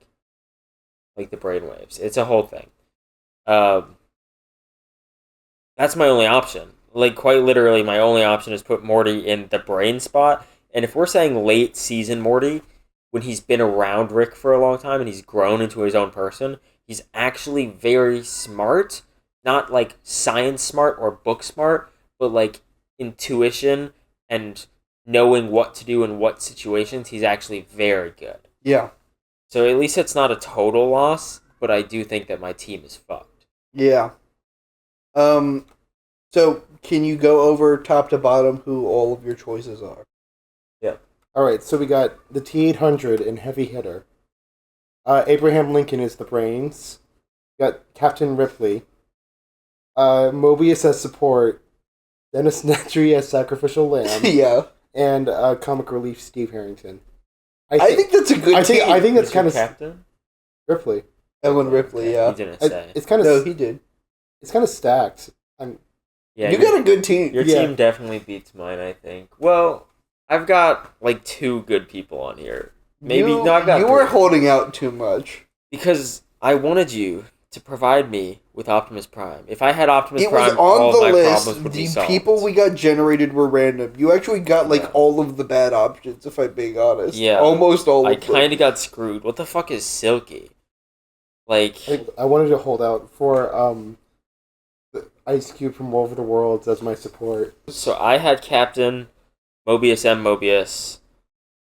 Speaker 3: Like the brainwaves. It's a whole thing. That's my only option. like quite literally, my only option is put Morty in the brain spot. And if we're saying late season Morty, when he's been around Rick for a long time and he's grown into his own person, he's actually very smart. Not like science smart or book smart, but like intuition and knowing what to do in what situations, he's actually very good.
Speaker 1: Yeah.
Speaker 3: So at least it's not a total loss, but I do think that my team is fucked.
Speaker 1: Yeah. So can you go over top to bottom who all of your choices are?
Speaker 3: Yeah.
Speaker 2: All right, so we got the T-800 in Heavy Hitter. Abraham Lincoln is the brains. We got Captain Ripley. Mobius as support. Dennis Nedry as sacrificial lamb.
Speaker 1: Yeah.
Speaker 2: And comic relief Steve Harrington.
Speaker 1: I think that's a good team.
Speaker 2: I think that's kind of
Speaker 3: Captain
Speaker 2: Ripley.
Speaker 1: Ellen Ripley, yeah.
Speaker 3: He didn't say.
Speaker 2: It's kind of
Speaker 1: No, he did.
Speaker 2: It's kind of stacked.
Speaker 3: Yeah,
Speaker 1: You got a good team.
Speaker 3: Your
Speaker 2: Yeah.
Speaker 3: team definitely beats mine, I think. Well, I've got like 2 good people on here. Maybe
Speaker 1: you,
Speaker 3: no, I've got
Speaker 1: You
Speaker 3: 3.
Speaker 1: were holding out too much.
Speaker 3: Because I wanted you to provide me with Optimus Prime. If I had Optimus
Speaker 1: It was
Speaker 3: Prime, all
Speaker 1: on
Speaker 3: of my
Speaker 1: the
Speaker 3: problems
Speaker 1: list.
Speaker 3: would be
Speaker 1: The
Speaker 3: solved.
Speaker 1: people we got generated were random. You actually got like
Speaker 3: Yeah.
Speaker 1: all of the bad options, if I'm being honest.
Speaker 3: Yeah.
Speaker 1: Almost all
Speaker 3: I
Speaker 1: of them.
Speaker 3: kind of got screwed. What the fuck is Silky? Like,
Speaker 2: I wanted to hold out for the Ice Cube from War of the Worlds as my support.
Speaker 3: so I had Captain Mobius M. Mobius.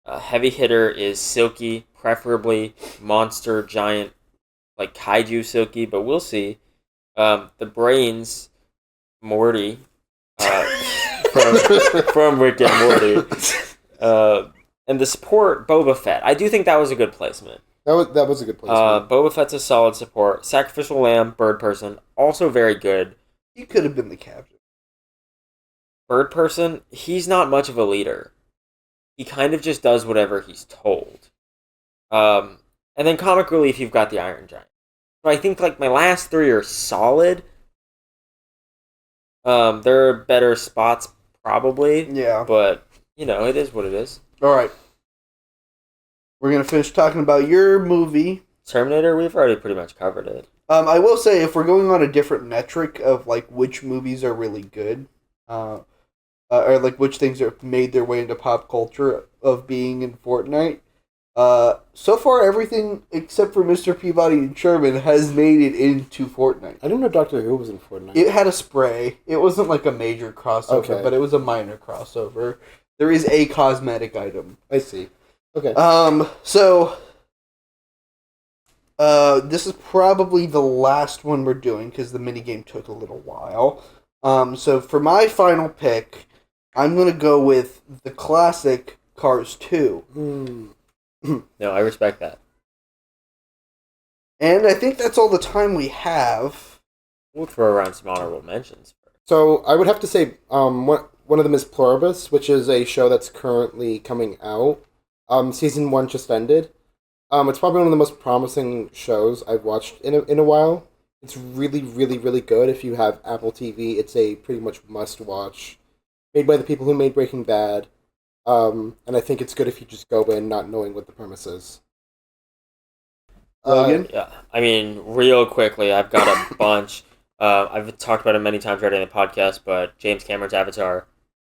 Speaker 3: Heavy hitter is Silky, preferably monster giant, like kaiju Silky, but we'll see. The brains, Morty, from Rick and Morty, and the support, Boba Fett. I do think that was a good placement.
Speaker 2: That was a good placement.
Speaker 3: Boba Fett's a solid support. Sacrificial Lamb, Bird Person, also very good.
Speaker 1: You could have been the captain.
Speaker 3: Bird Person, he's not much of a leader. He kind of just does whatever he's told. And then Comic Relief, you've got the Iron Giant. So I think like my last 3 are solid. There are better spots probably,
Speaker 1: Yeah.
Speaker 3: but you know, it is what it is.
Speaker 1: All right. We're going to finish talking about your movie.
Speaker 3: Terminator, we've already pretty much covered it.
Speaker 1: I will say, if we're going on a different metric of like which movies are really good, or like which things have made their way into pop culture of being in Fortnite, so far everything except for Mr. Peabody and Sherman has made it into Fortnite.
Speaker 2: I didn't know Doctor Who was in Fortnite.
Speaker 1: It had a spray. It wasn't like a major crossover,
Speaker 2: Okay.
Speaker 1: but it was a minor crossover. There is a cosmetic item.
Speaker 2: I see. Okay.
Speaker 1: So this is probably the last one we're doing because the minigame took a little while. So for my final pick, I'm gonna go with the classic Cars 2.
Speaker 3: No, I respect that.
Speaker 1: And I think that's all the time we have.
Speaker 3: We'll throw around some honorable mentions.
Speaker 2: So I would have to say one of them is Pluribus, which is a show that's currently coming out. Season 1 just ended. It's probably one of the most promising shows I've watched in a while. It's really, really, really good. If you have Apple TV, it's a pretty much must-watch. Made by the people who made Breaking Bad. And I think it's good if you just go in not knowing what the premise is.
Speaker 1: Logan?
Speaker 3: Yeah, I mean, real quickly, I've got a bunch. I've talked about it many times already in the podcast, but James Cameron's Avatar,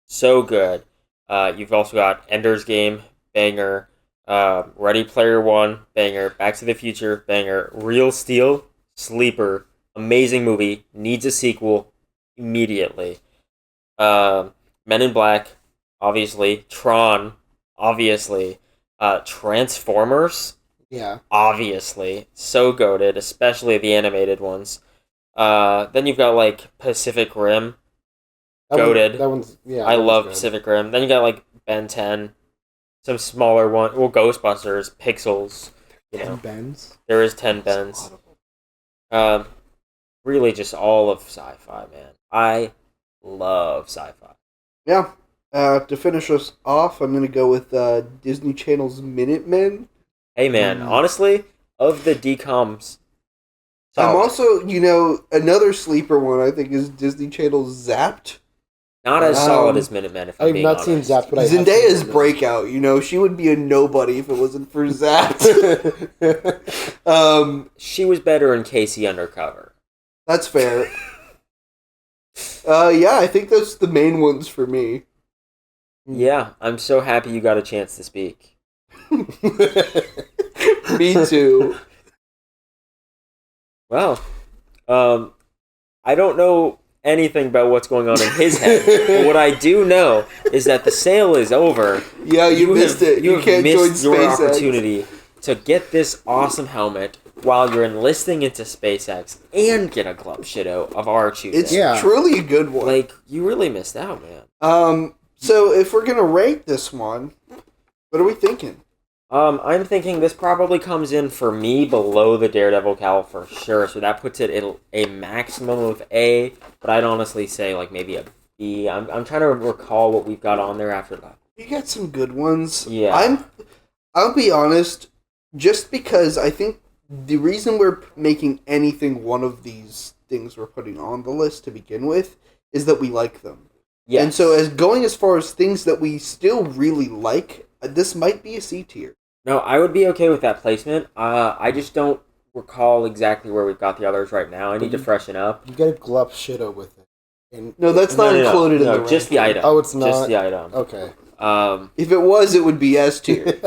Speaker 3: so good. You've also got Ender's Game, banger. Ready Player One, banger. Back to the Future, banger. Real Steel, sleeper, amazing movie, needs a sequel immediately. Men in Black, obviously. Tron, obviously. Transformers,
Speaker 2: Yeah.
Speaker 3: obviously. So goated, especially the animated ones. Then you've got like Pacific Rim. Goated.
Speaker 2: That one's yeah.
Speaker 3: I
Speaker 2: that one's
Speaker 3: love
Speaker 2: good.
Speaker 3: Pacific Rim. Then you got like Ben 10, some smaller one. Well, Ghostbusters, Pixels. You know,
Speaker 2: Bends.
Speaker 3: there is 10 Bens. Really, just all of sci-fi, man. I love sci-fi.
Speaker 1: Yeah. To finish us off, I'm going to go with Disney Channel's Minutemen.
Speaker 3: Hey, man. Honestly, of the DComs,
Speaker 1: I'm
Speaker 3: solid.
Speaker 1: also, another sleeper one I think is Disney Channel's Zapped.
Speaker 3: Not as solid as Minutemen, if I'm
Speaker 2: I've
Speaker 3: being
Speaker 2: not
Speaker 3: honest.
Speaker 2: seen Zapped, but I have
Speaker 1: Zendaya's
Speaker 2: seen
Speaker 1: breakout, she would be a nobody if it wasn't for Zapped.
Speaker 2: Minutemen.
Speaker 3: She was better in Casey Undercover.
Speaker 1: That's fair. Yeah, I think that's the main ones for me.
Speaker 3: Yeah, I'm so happy you got a chance to speak.
Speaker 1: Me too.
Speaker 3: Well, I don't know anything about what's going on in his head, but what I do know is that the sale is over.
Speaker 1: Yeah, you missed it. You
Speaker 3: have
Speaker 1: can't join
Speaker 3: missed your
Speaker 1: SpaceX.
Speaker 3: opportunity to get this awesome helmet while you're enlisting into SpaceX and get a club shido of our choosing.
Speaker 1: It's truly a good one.
Speaker 3: Like, you really missed out, man.
Speaker 1: So if we're gonna rate this one, what are we thinking?
Speaker 3: I'm thinking this probably comes in for me below the Daredevil cowl for sure. So that puts it at a maximum of A, but I'd honestly say like maybe a B. I'm trying to recall what we've got on there after that.
Speaker 1: We got some good ones.
Speaker 3: Yeah.
Speaker 1: I'll be honest, just because I think the reason we're making anything one of these things we're putting on the list to begin with is that we like them.
Speaker 3: Yes.
Speaker 1: And so as far as things that we still really like, this might be a C tier.
Speaker 3: No, I would be okay with that placement. I just don't recall exactly where we've got the others right now. I need to freshen up.
Speaker 2: You get a glove shido with it.
Speaker 1: No, that's not included in the
Speaker 3: just the
Speaker 1: ranking.
Speaker 3: item.
Speaker 2: Oh, it's not?
Speaker 3: Just the item.
Speaker 2: Okay.
Speaker 1: If it was, it would be S tier.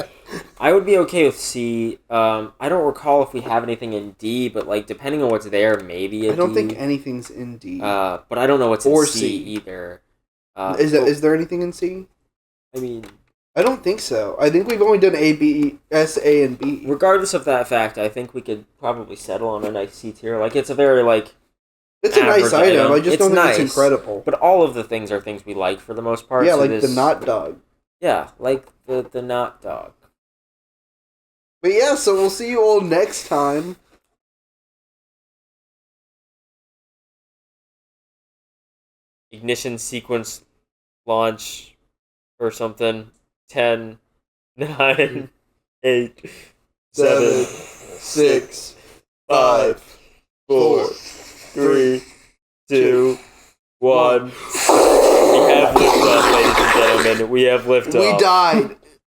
Speaker 3: I would be okay with C. I don't recall if we have anything in D, but like depending on what's there, maybe a D.
Speaker 1: I don't think anything's in D.
Speaker 3: But I don't know what's
Speaker 1: Or
Speaker 3: in C
Speaker 1: C.
Speaker 3: either.
Speaker 1: Is there anything in C?
Speaker 3: I mean,
Speaker 1: I don't think so. I think we've only done A, B, S, A, and B.
Speaker 3: regardless of that fact, I think we could probably settle on a nice C tier. Like it's a very like
Speaker 1: It's a nice
Speaker 3: average
Speaker 1: item. I just
Speaker 3: It's
Speaker 1: don't think
Speaker 3: nice,
Speaker 1: it's incredible.
Speaker 3: But all of the things are things we like for the most part.
Speaker 1: Yeah,
Speaker 3: so
Speaker 1: like
Speaker 3: this,
Speaker 1: the knot dog.
Speaker 3: Yeah, like the knot dog.
Speaker 1: But yeah, so we'll see you all next time.
Speaker 3: Ignition sequence launch or something. 10, 9, 8, 7,
Speaker 1: 6, 5,
Speaker 3: 4, 3, 2, 1. We have liftoff, ladies and gentlemen. We have liftoff.
Speaker 1: We died.